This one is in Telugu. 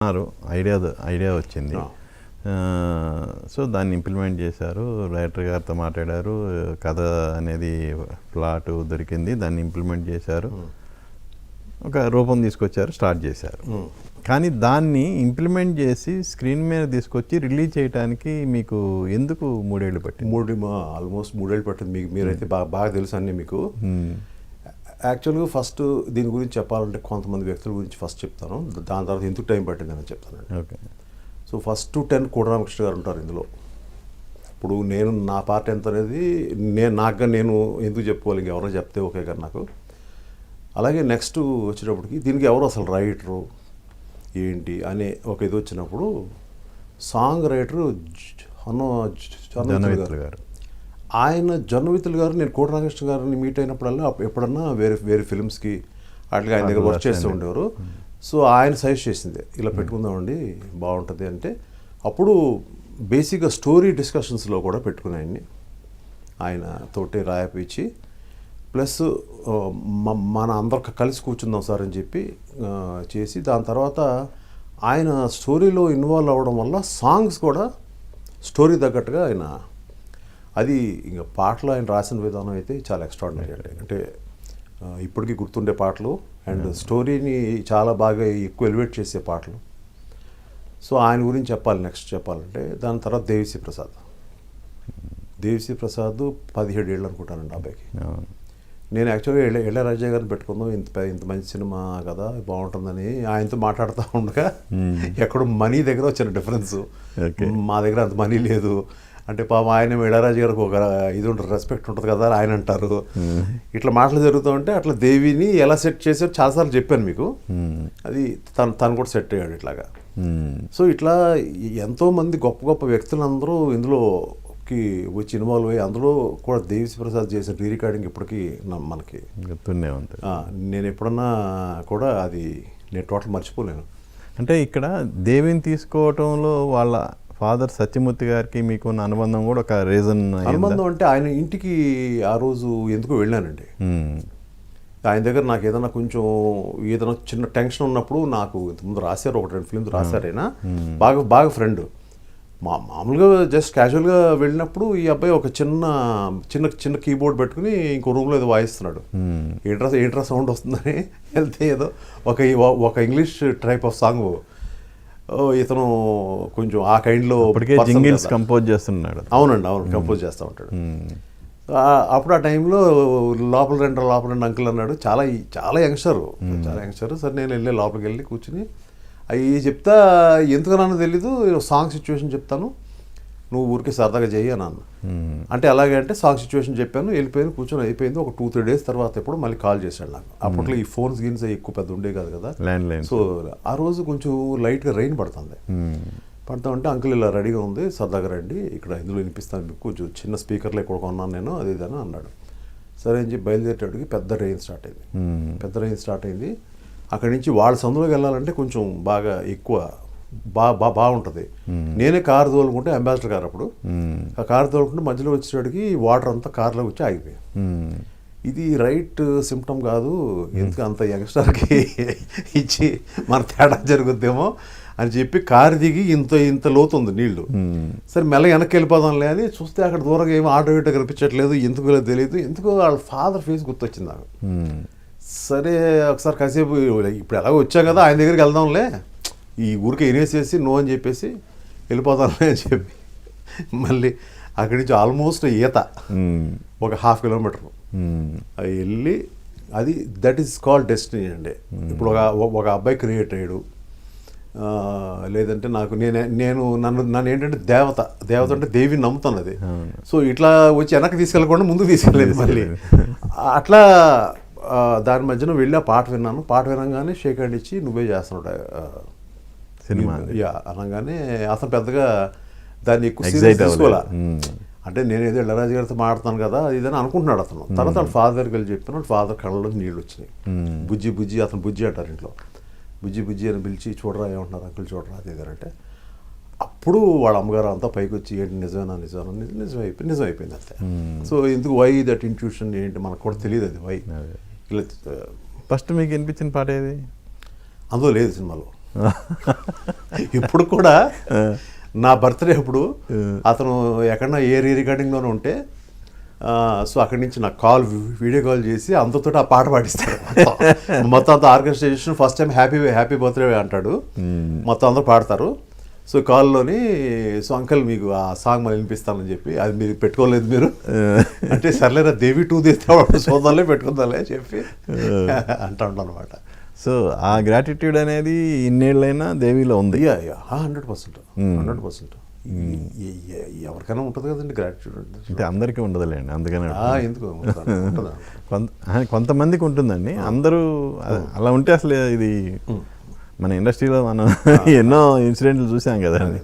అన్నారు ఐడియా వచ్చింది. సో దాన్ని ఇంప్లిమెంట్ చేశారు, రైటర్ గారితో మాట్లాడారు, కథ అనేది ప్లాట్ దొరికింది, దాన్ని ఇంప్లిమెంట్ చేశారు, ఒక రూపం తీసుకొచ్చారు, స్టార్ట్ చేశారు. కానీ దాన్ని ఇంప్లిమెంట్ చేసి స్క్రీన్ మీద తీసుకొచ్చి రిలీజ్ చేయడానికి మీకు ఎందుకు 3 ఏళ్ళు పట్టింది? ఆల్మోస్ట్ 3 ఏళ్ళు పట్టింది. మీరైతే బాగా తెలుసు అన్నీ మీకు. యాక్చువల్గా ఫస్ట్ దీని గురించి చెప్పాలంటే కొంతమంది వ్యక్తుల గురించి ఫస్ట్ చెప్తాను, దాని తర్వాత ఎందుకు టైం పట్టిందని చెప్తానండి. ఓకే. సో ఫస్ట్ 10 కోటరామకృష్ణ గారు ఉంటారు ఇందులో. ఇప్పుడు నేను నా పార్ట్ ఎంత అనేది నేను ఎందుకు చెప్పుకోవాలి, ఇంకెవరో చెప్తే ఓకే గారు నాకు. అలాగే నెక్స్ట్ వచ్చేటప్పటికి దీనికి ఎవరు అసలు రైటరు ఏంటి అనే ఒక ఇది వచ్చినప్పుడు సాంగ్ రైటరు జొన్నవిత్తులు గారు. ఆయన జొన్నవిత్తులు గారు నేను కోటరామకృష్ణ గారిని మీట్ అయినప్పుడల్లా ఎప్పుడన్నా వేరే ఫిల్మ్స్కి అట్లా ఆయన దగ్గర వర్క్ చేస్తూ ఉండేవారు. సో ఆయన సజెస్ట్ చేసింది ఇలా పెట్టుకుందామండి బాగుంటుంది అంటే, అప్పుడు బేసిక్గా స్టోరీ డిస్కషన్స్లో కూడా పెట్టుకుని ఆయన తోటి రాయపించి ప్లస్ మన అందరికి కలిసి కూర్చుందాం సార్ అని చెప్పి చేసి, దాని తర్వాత ఆయన స్టోరీలో ఇన్వాల్వ్ అవ్వడం వల్ల సాంగ్స్ కూడా స్టోరీ తగ్గట్టుగా ఆయన అది ఇంకా పాటలు ఆయన రాసిన విధానం అయితే చాలా ఎక్స్ట్రాడినరీ అండి. అంటే ఇప్పటికీ గుర్తుండే పాటలు అండ్ స్టోరీని చాలా బాగా ఎక్కువ ఎలివేట్ చేసే పాటలు. సో ఆయన గురించి నెక్స్ట్ చెప్పాలంటే దాని తర్వాత దేవిశ్రీ ప్రసాద్ 17 ఏళ్ళు అనుకుంటానండి అబ్బాయికి. నేను యాక్చువల్గా ఇళయరాజా గారిని పెట్టుకుందాం, ఇంత మంచి సినిమా కదా బాగుంటుందని ఆయనతో మాట్లాడుతూ ఉండగా ఎక్కడో మనీ దగ్గర వచ్చిన డిఫరెన్స్, మా దగ్గర అంత మనీ లేదు అంటే పాపం ఆయన ఇళయరాజా గారికి ఒక ఇది ఉంటుంది, రెస్పెక్ట్ ఉంటుంది కదా ఆయన అంటారు. ఇట్లా మాటలు జరుగుతూ ఉంటే అట్లా దేవిని ఎలా సెట్ చేశారు చాలాసార్లు చెప్పాను మీకు. అది తను కూడా సెట్ అయ్యాడు ఇట్లాగా. సో ఇట్లా ఎంతోమంది గొప్ప వ్యక్తులందరూ ఇందులోకి వచ్చి ఇన్వాల్వ్ అయ్యి, అందులో కూడా దేవిశ్రీ ప్రసాద్ చేసిన రీ రికార్డింగ్ ఇప్పటికీ మనకి గుర్తుండే ఉంటుంది. నేను ఎప్పుడన్నా కూడా అది నేను టోటల్ మర్చిపోలేను. అంటే ఇక్కడ దేవిని తీసుకోవటంలో వాళ్ళ ఫాదర్ సత్యమూర్తి గారికి మీకు ఉన్న అనుబంధం కూడా ఒక రీజన్. అనుబంధం అంటే ఆయన ఇంటికి ఆ రోజు ఎందుకో వెళ్ళానండి. ఆయన దగ్గర నాకు ఏదైనా చిన్న టెన్షన్ ఉన్నప్పుడు, నాకు ఇంతకుముందు రాశారు 1-2 ఫిల్మ్స్ రాశారైనా, బాగా ఫ్రెండ్. మామూలుగా జస్ట్ క్యాజువల్గా వెళ్ళినప్పుడు ఈ అబ్బాయి ఒక చిన్న కీబోర్డ్ పెట్టుకుని ఇంకో రూమ్లో ఏదో వాయిస్తున్నాడు. ఏంట్రా సౌండ్ వస్తుందని వెళ్తే ఏదో ఒక ఇంగ్లీష్ టైప్ ఆఫ్ సాంగ్ ఇతను కొంచెం ఆ కైండ్లో కంపోజ్ చేస్తున్నాడు. అవునండి, కంపోజ్ చేస్తూ ఉంటాడు. అప్పుడు ఆ టైంలో లోపల రండి అంకుల్ అన్నాడు. చాలా యంగ్స్టర్. సరే నేను వెళ్ళి లోపలికి వెళ్ళి కూర్చుని అవి చెప్తా, ఎందుకన్నా తెలీదు, సాంగ్ సిచ్యువేషన్ చెప్తాను, నువ్వు ఊరికే సరదాగా చెయ్యి అని అన్న. అంటే అలాగే అంటే సాంగ్ సిచ్యువేషన్ చెప్పాను, వెళ్ళిపోయాను, కూర్చొని అయిపోయింది. ఒక 2-3 డేస్ తర్వాత ఎప్పుడు మళ్ళీ కాల్ చేశాడు నాకు. అప్పట్లో ఈ ఫోన్స్ గిన్స్ ఎక్కువ పెద్ద ఉండే కాదు కదా, ల్యాండ్లైన్. సో ఆ రోజు కొంచెం లైట్గా రైన్ పడుతుంది. ఉంటే అంకుల్ ఇలా రెడీగా ఉంది, సరదాగా రండి, ఇక్కడ ఇందులో వినిపిస్తాను మీకు, కొంచెం చిన్న స్పీకర్లో ఇక్కడ కొన్నాను నేను, అది ఇదని అన్నాడు. సరే అని చెప్పి బయలుదేరేటడికి పెద్ద రెయిన్ స్టార్ట్ అయింది. అక్కడి నుంచి వాళ్ళ సందులోకి వెళ్ళాలంటే కొంచెం బాగా ఎక్కువ బాగుంటుంది. నేనే కారు తోలుకుంటే, అంబాసిడర్ కారు అప్పుడు, ఆ కారు తోలుకుంటే మధ్యలో వచ్చేటడికి వాటర్ అంతా కార్లో వచ్చి ఆగిపోయాయి. ఇది రైట్ సిమ్టమ్ కాదు, ఎందుకు అంత యంగ్స్టర్కి ఇచ్చి మన తేడా జరుగుద్దేమో అని చెప్పి కారు దిగి ఇంత లోతుంది నీళ్లు. సరే మెల్లగా వెనక్కి వెళ్ళిపోదాంలే అని చూస్తే అక్కడ దూరంగా ఏమో ఆటో ఇటో కనిపించట్లేదు, ఎందుకో తెలియదు. ఎందుకో వాళ్ళ ఫాదర్ ఫేస్ గుర్తొచ్చింది నాకు. సరే ఒకసారి కాసేపు ఇప్పుడు ఎలాగో వచ్చా కదా ఆయన దగ్గరికి వెళ్దాంలే, ఈ ఊరికి ఎనేసేసి నో అని చెప్పేసి వెళ్ళిపోతానులే అని చెప్పి మళ్ళీ అక్కడి నుంచి ఆల్మోస్ట్ ఈత ఒక 1/2 కిలోమీటర్ అది వెళ్ళి, అది దట్ ఈస్ కాల్డ్ డెస్టినీ అండి. ఇప్పుడు ఒక అబ్బాయి క్రియేట్ అయ్యాడు, లేదంటే నాకు నన్ను ఏంటంటే దేవత అంటే దేవిని నమ్ముతాను. అది సో ఇట్లా వచ్చి వెనక్కి తీసుకెళ్ళకుండా ముందుకు తీసుకెళ్ళలేదు మళ్ళీ. అట్లా దాని మధ్యన వెళ్ళి ఆ పాట వినగానే షేక్ హ్యాండ్ ఇచ్చి నువ్వే చేస్తున్నాడు సినిమా అనగానే అతను పెద్దగా దాన్ని ఎక్కువ సీరియస్ తీసుకోవాలా. అంటే నేను ఏదో ఇళయరాజా గారితో మాట్లాడుతాను కదా ఇదని అనుకుంటున్నాడు అతను. తర్వాత వాళ్ళ ఫాదర్ దగ్గరికి వెళ్ళి చెప్పినాడు, ఫాదర్ కళ్ళలో నీళ్ళు వచ్చినాయి. బుజ్జి అతను బుజ్జి అంటారు ఇంట్లో, బుజ్జి అని పిలిచి చూడరా ఏమంటున్నారు అంకుల్ చూడరా అది ఇదంటే, అప్పుడు వాళ్ళ అమ్మగారు అంతా పైకి వచ్చి ఏంటి నిజమైపోయింది అంతే. సో ఎందుకు వై దట్ ఇంట్యూషన్ ఏంటి మనకు కూడా తెలియదు, అది వై ఇలా. ఫస్ట్ మీకు వినిపించిన పాట ఏది? అందులో లేదు సినిమాలో. ఇప్పుడు కూడా నా బర్త్డే అప్పుడు అతను ఎక్కడన్నా ఏ రీ రికార్డింగ్లోనే ఉంటే సో అక్కడి నుంచి నాకు వీడియో కాల్ చేసి అందరితో ఆ పాట పాడిస్తాడు. మొత్తం అంతా orchestration first time happy birthday అంటాడు, మొత్తం అందరూ పాడతారు. సో కాల్లోని సో అంకల్ మీకు ఆ సాంగ్ మళ్ళీ వినిపిస్తానని చెప్పి, అది మీరు పెట్టుకోలేదు మీరు అంటే సర్లేరా దేవి 2 తీస్తాడు సోదాలే పెట్టుకుందాలే అని చెప్పి అంటా ఉంటాను అనమాట. సో ఆ గ్రాటిట్యూడ్ అనేది ఇన్నేళ్ళైనా దేవిలో ఉంది. 100% ఎవరికైనా ఉంటుంది కదండి గ్రాటిట్యూడ్ అంటే అందరికీ ఉండదులేండి, అందుకని ఎందుకు ఉంటుందా? కొంతమందికి ఉంటుందండి, అందరూ అలా ఉంటే అసలు ఇది మన ఇండస్ట్రీలో మనం ఎన్నో ఇన్సిడెంట్లు చూసాం కదండి.